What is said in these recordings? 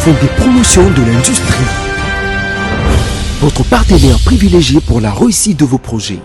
Fonds de promotion de l'industrie. Votre partenaire privilégié pour la réussite de vos projets.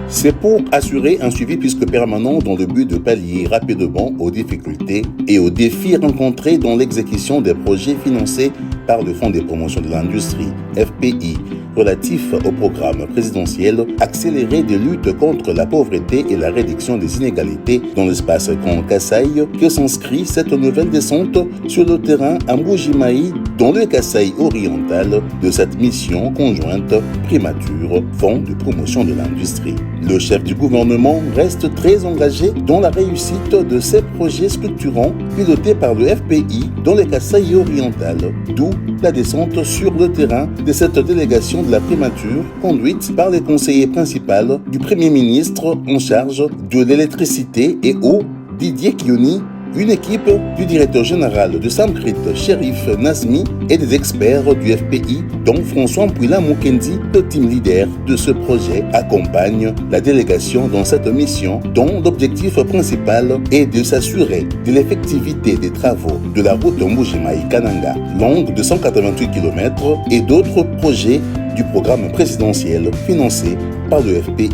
C'est pour assurer un suivi plus que permanent dans le but de pallier rapidement aux difficultés et aux défis rencontrés dans l'exécution des projets financés par le Fonds de promotion de l'industrie, FPI, relatif au programme présidentiel accéléré de lutte contre la pauvreté et la réduction des inégalités dans l'espace Grand Kasaï que s'inscrit cette nouvelle descente sur le terrain à Mbuji-Mayi dans le Kasaï oriental de cette mission conjointe Primature, Fonds de promotion de l'industrie. Le chef du gouvernement reste très engagé dans la réussite de ces projets structurants pilotés par le FPI dans le Kasaï oriental, d'où la descente sur le terrain de cette délégation de la primature conduite par le conseiller principal du Premier ministre en charge de l'électricité et eau, Didier Kioni, une équipe du directeur général de Samkrit, Shérif Nazmi, et des experts du FPI, dont François Mpouila Mukendi, le team leader de ce projet, accompagne la délégation dans cette mission, dont l'objectif principal est de s'assurer de l'effectivité des travaux de la route Mbuji-Mayi-Kananga, longue de 188 km, et d'autres projets du programme présidentiel financé par le FPI.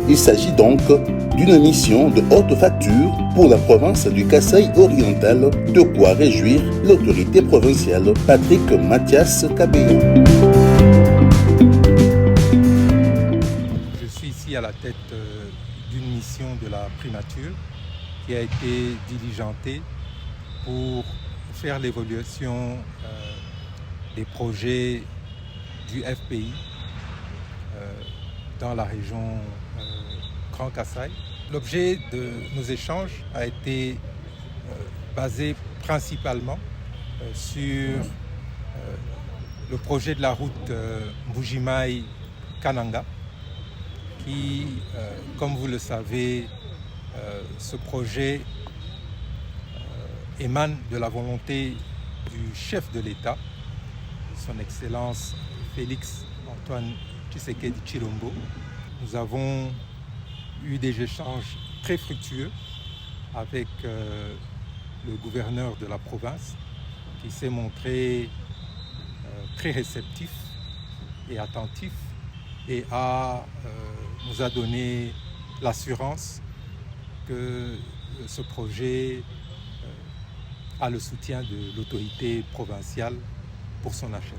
Il s'agit donc d'une mission de haute facture pour la province du Kasaï oriental, de quoi réjouir l'autorité provinciale Patrick Mathias Kabeya. Je suis ici à la tête d'une mission de la primature qui a été diligentée pour faire l'évaluation des projets du FPI dans la région Grand Kasaï. L'objet de nos échanges a été basé principalement sur le projet de la route Mbuji-Mayi-Kananga qui, comme vous le savez, ce projet émane de la volonté du chef de l'État, son Excellence Félix Antoine Tshisekedi Tshilombo. Nous avons eu des échanges très fructueux avec le gouverneur de la province qui s'est montré très réceptif et attentif et nous a donné l'assurance que ce projet a le soutien de l'autorité provinciale pour son achèvement.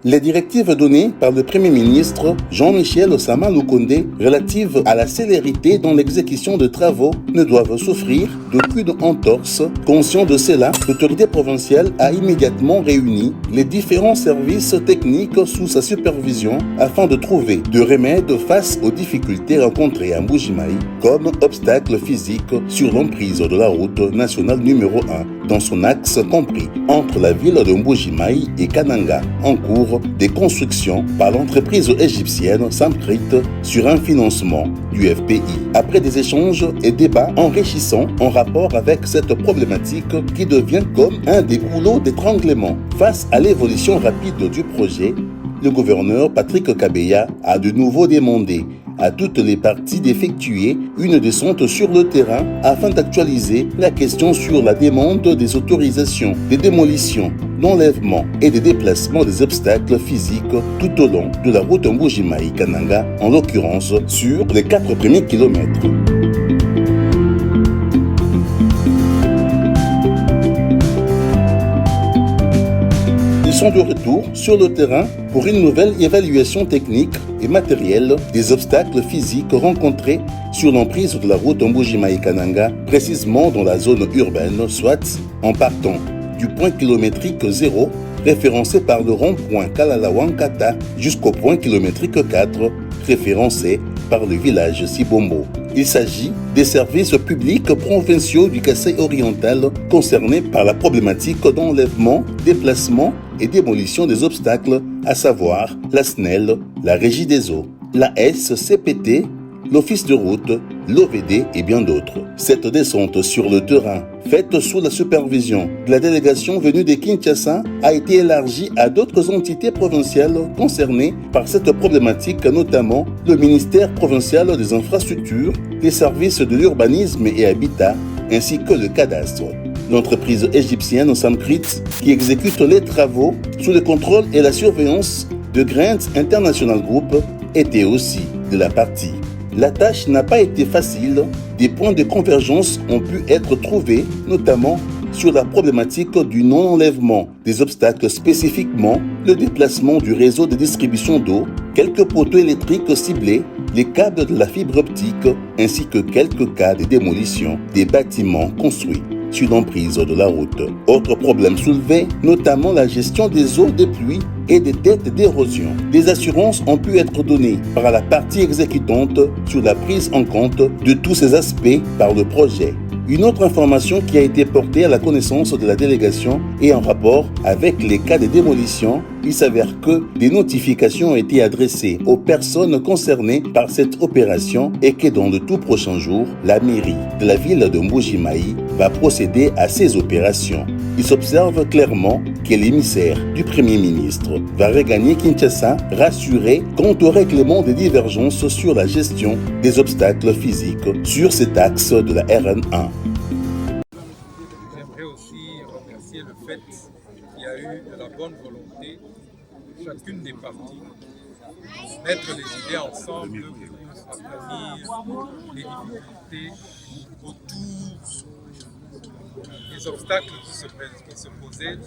Les directives données par le Premier ministre Jean-Michel Osama Lukonde relatives à la célérité dans l'exécution de travaux ne doivent souffrir d'aucune entorse. Conscient de cela, l'autorité provinciale a immédiatement réuni les différents services techniques sous sa supervision afin de trouver des remèdes face aux difficultés rencontrées à Mbuji-Mayi, comme obstacles physiques sur l'emprise de la route nationale numéro 1 dans son axe compris entre la ville de Mbuji-Mayi et Kananga, en cours des constructions par l'entreprise égyptienne Samkrit sur un financement du FPI. Après des échanges et débats enrichissants en rapport avec cette problématique qui devient comme un des goulots d'étranglement face à l'évolution rapide du projet, le gouverneur Patrick Kabeya a de nouveau demandé à toutes les parties d'effectuer une descente sur le terrain afin d'actualiser la question sur la demande des autorisations, des démolitions, d'enlèvement et des déplacements des obstacles physiques tout au long de la route Mbuji-Mayi-Kananga, en l'occurrence sur les 4 premiers kilomètres. Ils sont de retour sur le terrain pour une nouvelle évaluation technique et matérielle des obstacles physiques rencontrés sur l'emprise de la route Mbuji-Mayi-Kananga, précisément dans la zone urbaine, soit en partant du point kilométrique 0 référencé par le rond-point Kalalawankata jusqu'au point kilométrique 4 référencé par le village Sibombo. Il s'agit des services publics provinciaux du Kasaï oriental concernés par la problématique d'enlèvement, déplacement et démolition des obstacles, à savoir la SNEL, la Régie des eaux, la SCPT, l'Office de route, l'OVD et bien d'autres. Cette descente sur le terrain, faite sous la supervision de la délégation venue de Kinshasa, a été élargie à d'autres entités provinciales concernées par cette problématique, notamment le ministère provincial des infrastructures, les services de l'urbanisme et habitat, ainsi que le cadastre. L'entreprise égyptienne Samcrit, qui exécute les travaux sous le contrôle et la surveillance de Grant International Group, était aussi de la partie. La tâche n'a pas été facile. Des points de convergence ont pu être trouvés, notamment sur la problématique du non-enlèvement des obstacles, spécifiquement le déplacement du réseau de distribution d'eau, quelques poteaux électriques ciblés, les câbles de la fibre optique, ainsi que quelques cas de démolition des bâtiments construits sur l'emprise de la route. Autre problème soulevé, notamment la gestion des eaux de pluie et des dettes d'érosion. Des assurances ont pu être données par la partie exécutante sur la prise en compte de tous ces aspects par le projet. Une autre information qui a été portée à la connaissance de la délégation est en rapport avec les cas de démolition. Il s'avère que des notifications ont été adressées aux personnes concernées par cette opération et que dans de tout prochains jours, la mairie de la ville de Mbuji-Mayi va procéder à ces opérations. Il s'observe clairement que l'émissaire du Premier ministre va regagner Kinshasa, rassuré quant au règlement des divergences sur la gestion des obstacles physiques sur cet axe de la RN1. J'aimerais aussi remercier le fait qu'il y a eu de la bonne volonté de chacune des parties, mettre les idées ensemble pour aplanir les difficultés autour des obstacles qui se posaient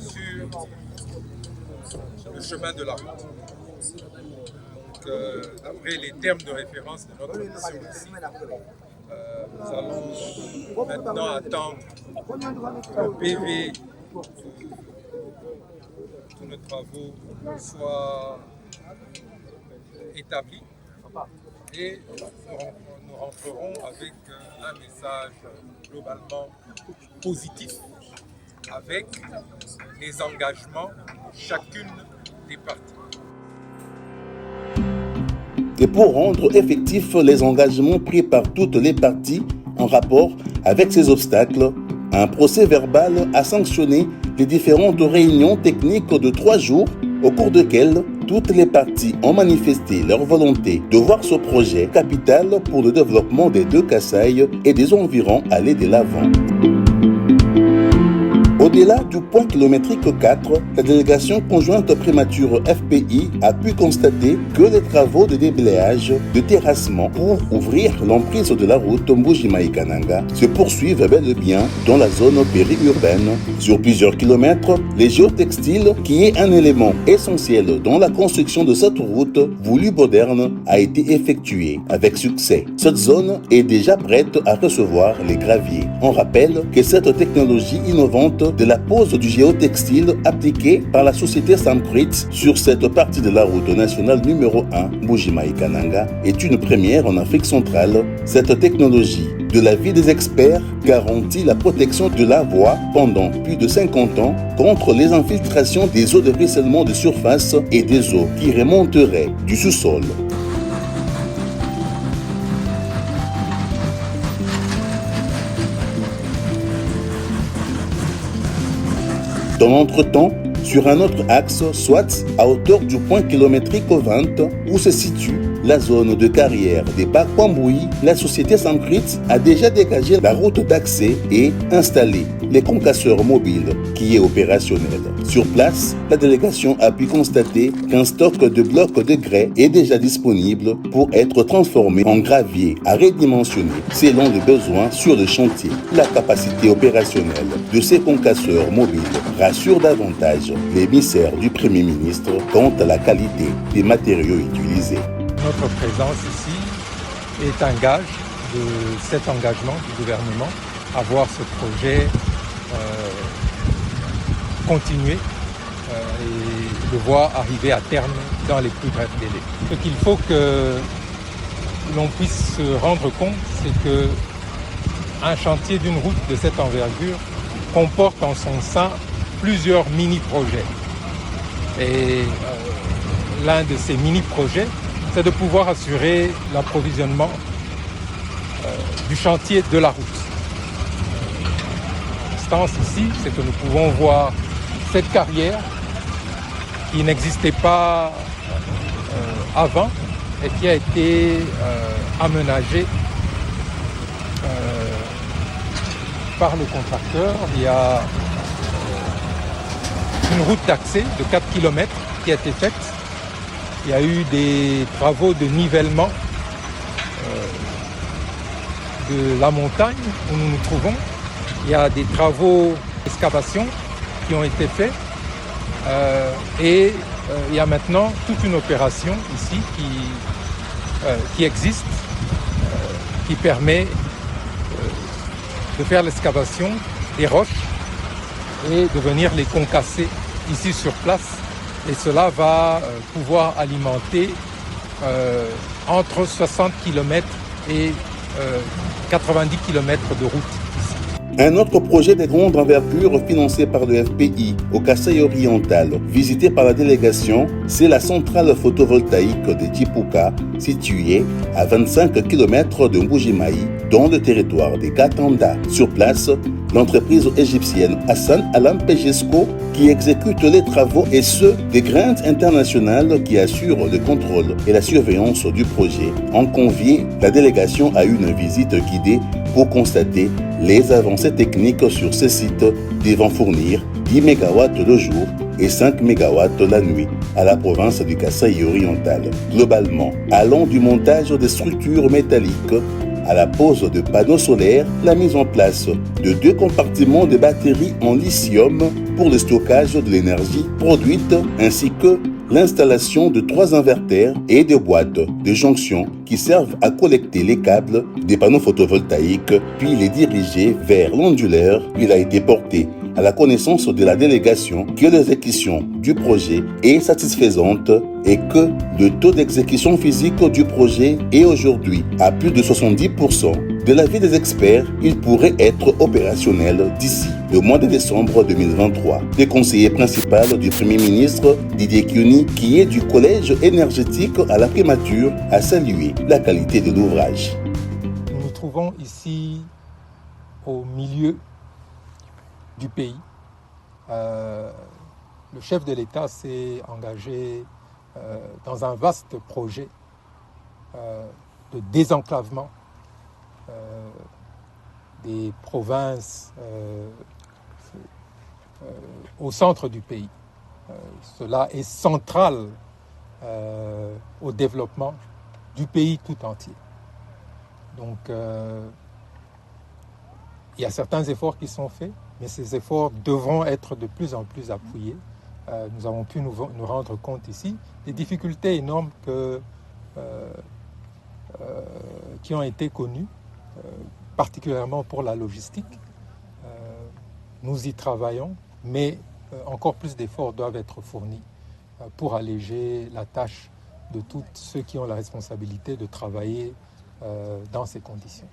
sur le chemin de la route. Donc, après les termes de référence de notre mission ici, nous allons maintenant attendre que le PV de tous nos travaux soit établi et nous rentrerons avec un message globalement positif avec les engagements de chacune des parties. Et pour rendre effectifs les engagements pris par toutes les parties en rapport avec ces obstacles, un procès verbal a sanctionné les différentes réunions techniques de 3 jours au cours desquelles toutes les parties ont manifesté leur volonté de voir ce projet capital pour le développement des deux Kasaï et des environs aller de l'avant. Au-delà du point kilométrique 4, la délégation conjointe prémature FPI a pu constater que les travaux de déblayage de terrassement pour ouvrir l'emprise de la route Mbuji-Mayi-Kananga se poursuivent bel et bien dans la zone périurbaine. Sur plusieurs kilomètres, les géotextiles, qui est un élément essentiel dans la construction de cette route voulue moderne, a été effectué avec succès. Cette zone est déjà prête à recevoir les graviers. On rappelle que cette technologie innovante de la pose du géotextile appliquée par la société Samcrit sur cette partie de la route nationale numéro 1 Mbuji-Mayi-Kananga est une première en Afrique centrale. Cette technologie, de l'avis des experts, garantit la protection de la voie pendant plus de 50 ans contre les infiltrations des eaux de ruissellement de surface et des eaux qui remonteraient du sous-sol. Dans l'entretemps, sur un autre axe, soit à hauteur du point kilométrique 20, où se situe la zone de carrière des Bakwambouyi, la société Samcrit a déjà dégagé la route d'accès et installé les concasseurs mobiles qui est opérationnel. Sur place, la délégation a pu constater qu'un stock de blocs de grès est déjà disponible pour être transformé en gravier à redimensionner selon les besoins sur le chantier. La capacité opérationnelle de ces concasseurs mobiles rassure davantage l'émissaire du Premier ministre quant à la qualité des matériaux utilisés. Notre présence ici est un gage de cet engagement du gouvernement à voir ce projet continuer et le voir arriver à terme dans les plus brefs délais. Ce qu'il faut que l'on puisse se rendre compte, c'est qu'un chantier d'une route de cette envergure comporte en son sein plusieurs mini-projets. Et l'un de ces mini-projets, c'est de pouvoir assurer l'approvisionnement du chantier de la route. L'instance ici, c'est que nous pouvons voir cette carrière qui n'existait pas avant et qui a été aménagée par le contracteur. Il y a une route d'accès de 4 km qui a été faite. Il y a eu des travaux de nivellement de la montagne où nous nous trouvons. Il y a des travaux d'excavation qui ont été faits et il y a maintenant toute une opération ici qui existe, qui permet de faire l'excavation des roches et de venir les concasser ici sur place. Et cela va pouvoir alimenter entre 60 km et 90 km de route ici. Un autre projet de grande envergure financé par le FPI au Kasaï oriental, visité par la délégation, c'est la centrale photovoltaïque de Djipouka, située à 25 km de Mbujimayi, dans le territoire des Katanda. Sur place, l'entreprise égyptienne Hassan Alam Pejesco, qui exécute les travaux, et ceux des Grandes Internationales qui assurent le contrôle et la surveillance du projet, ont convié la délégation à une visite guidée pour constater les avancées techniques sur ces sites devant fournir 10 MW le jour et 5 MW la nuit à la province du Kasaï oriental. Globalement, allant du montage des structures métalliques à la pose de panneaux solaires, la mise en place de 2 compartiments de batteries en lithium pour le stockage de l'énergie produite, ainsi que l'installation de 3 inverteurs et de boîtes de jonction qui servent à collecter les câbles des panneaux photovoltaïques, puis les diriger vers l'onduleur. Il a été porté à la connaissance de la délégation que l'exécution du projet est satisfaisante et que le taux d'exécution physique du projet est aujourd'hui à plus de 70%. De l'avis des experts, il pourrait être opérationnel d'ici le mois de décembre 2023. Le conseiller principal du Premier ministre, Didier Kyuni, qui est du Collège énergétique à la primature, a salué la qualité de l'ouvrage. Nous nous trouvons ici au milieu du pays. Le chef de l'État s'est engagé dans un vaste projet de désenclavement des provinces au centre du pays. Cela est central au développement du pays tout entier. Donc, il y a certains efforts qui sont faits, mais ces efforts devront être de plus en plus appuyés. Nous avons pu nous rendre compte ici des difficultés énormes qui ont été connues, particulièrement pour la logistique. Nous y travaillons, mais encore plus d'efforts doivent être fournis pour alléger la tâche de tous ceux qui ont la responsabilité de travailler dans ces conditions.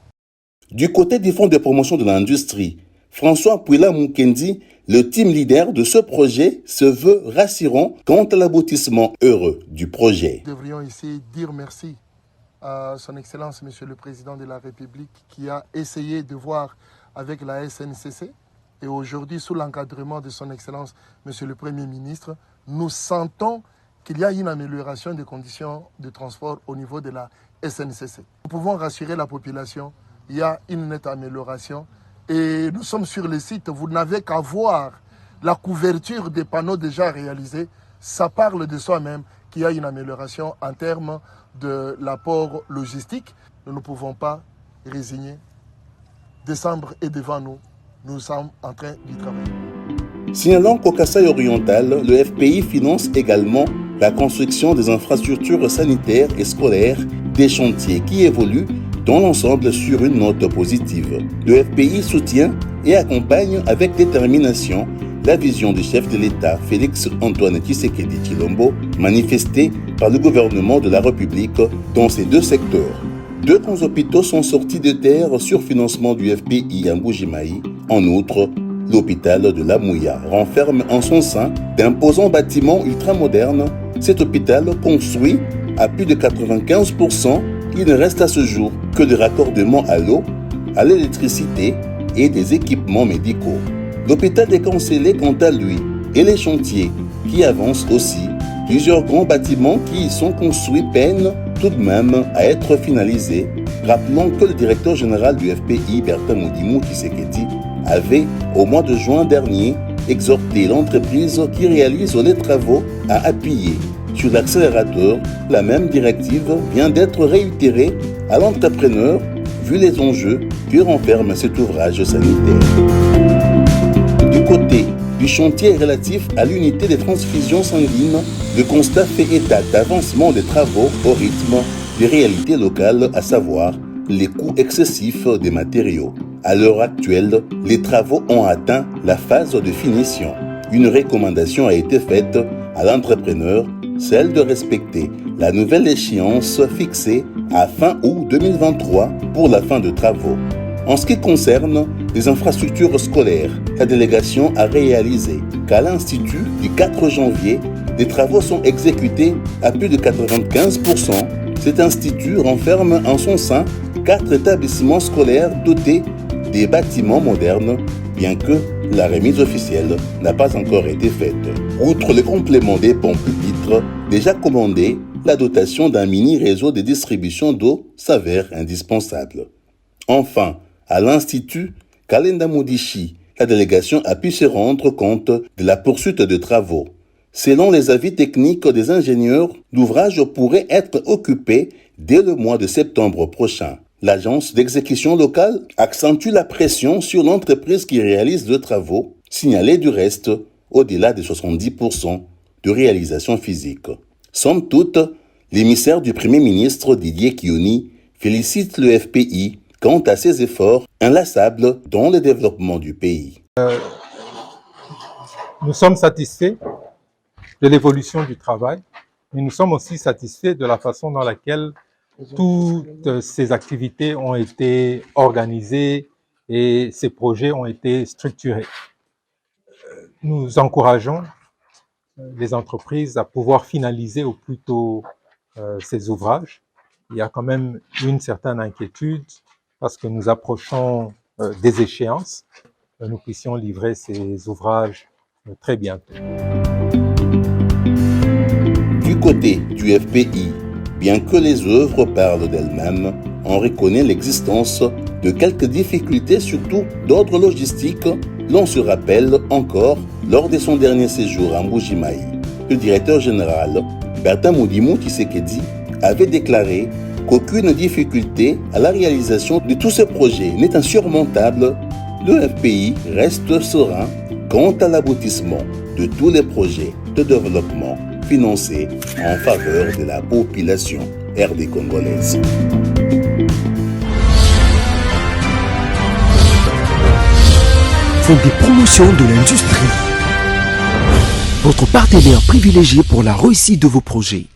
Du côté du Fonds de promotion de l'industrie, François Pouila Mukendi, le team leader de ce projet, se veut rassurant quant à l'aboutissement heureux du projet. Nous devrions ici dire merci à son Excellence, Monsieur le Président de la République, qui a essayé de voir avec la SNCC. Et aujourd'hui, sous l'encadrement de son Excellence, Monsieur le Premier ministre, nous sentons qu'il y a une amélioration des conditions de transport au niveau de la SNCC. Nous pouvons rassurer la population, il y a une nette amélioration. Et nous sommes sur le site, vous n'avez qu'à voir la couverture des panneaux déjà réalisés. Ça parle de soi-même qu'il y a une amélioration en termes de l'apport logistique. Nous ne pouvons pas résigner. Décembre est devant nous. Nous sommes en train d'y travailler. Signalant qu'au Kasaï oriental, le FPI finance également la construction des infrastructures sanitaires et scolaires, des chantiers qui évoluent dans l'ensemble sur une note positive. Le FPI soutient et accompagne avec détermination la vision du chef de l'État, Félix Antoine Tshisekedi Tshilombo, manifestée par le gouvernement de la République dans ces 2 secteurs. 2 grands hôpitaux sont sortis de terre sur financement du FPI à Mbujimayi. En outre, l'hôpital de La Mouya renferme en son sein d'imposants bâtiments ultramodernes. Cet hôpital, construit à plus de 95%, il ne reste à ce jour que le raccordement à l'eau, à l'électricité et des équipements médicaux. L'hôpital est cancellé quant à lui et les chantiers qui avancent aussi. Plusieurs grands bâtiments qui y sont construits peinent tout de même à être finalisés. Rappelons que le directeur général du FPI, Bertin Moudimou Tshisekedi, avait, au mois de juin dernier, exhorté l'entreprise qui réalise les travaux à appuyer sur l'accélérateur. La même directive vient d'être réitérée à l'entrepreneur vu les enjeux que renferme cet ouvrage sanitaire. Du côté du chantier relatif à l'unité des transfusions sanguines, le constat fait état d'avancement des travaux au rythme des réalités locales, à savoir les coûts excessifs des matériaux. À l'heure actuelle, les travaux ont atteint la phase de finition. Une recommandation a été faite à l'entrepreneur, celle de respecter la nouvelle échéance fixée à fin août 2023 pour la fin de travaux. En ce qui concerne les infrastructures scolaires, la délégation a réalisé qu'à l'Institut du 4 janvier, les travaux sont exécutés à plus de 95%. Cet institut renferme en son sein 4 établissements scolaires dotés des bâtiments modernes, bien que la remise officielle n'a pas encore été faite. Outre le complément des pompes pupitres déjà commandées, la dotation d'un mini-réseau de distribution d'eau s'avère indispensable. Enfin, à l'Institut Kalenda Mudishi, la délégation a pu se rendre compte de la poursuite de travaux. Selon les avis techniques des ingénieurs, l'ouvrage pourrait être occupé dès le mois de septembre prochain. L'agence d'exécution locale accentue la pression sur l'entreprise qui réalise les travaux, signalée du reste au-delà de 70% de réalisation physique. Somme toute, l'émissaire du Premier ministre Didier Kioni félicite le FPI quant à ses efforts inlassables dans le développement du pays. Nous sommes satisfaits de l'évolution du travail, mais nous sommes aussi satisfaits de la façon dans laquelle toutes ces activités ont été organisées et ces projets ont été structurés. Nous encourageons les entreprises à pouvoir finaliser au plus tôt ces ouvrages. Il y a quand même une certaine inquiétude parce que nous approchons des échéances. Nous puissions livrer ces ouvrages très bientôt. Du côté du FPI, bien que les œuvres parlent d'elles-mêmes, on reconnaît l'existence de quelques difficultés, surtout d'ordre logistique. L'on se rappelle encore lors de son dernier séjour à Mbuji-Mayi. Le directeur général, Bertin Mudimu Tshisekedi, avait déclaré qu'aucune difficulté à la réalisation de tous ces projets n'est insurmontable. Le FPI reste serein quant à l'aboutissement de tous les projets de développement financés en faveur de la population RD congolaise. Faites des promotions de l'industrie. Votre partenaire privilégié pour la réussite de vos projets.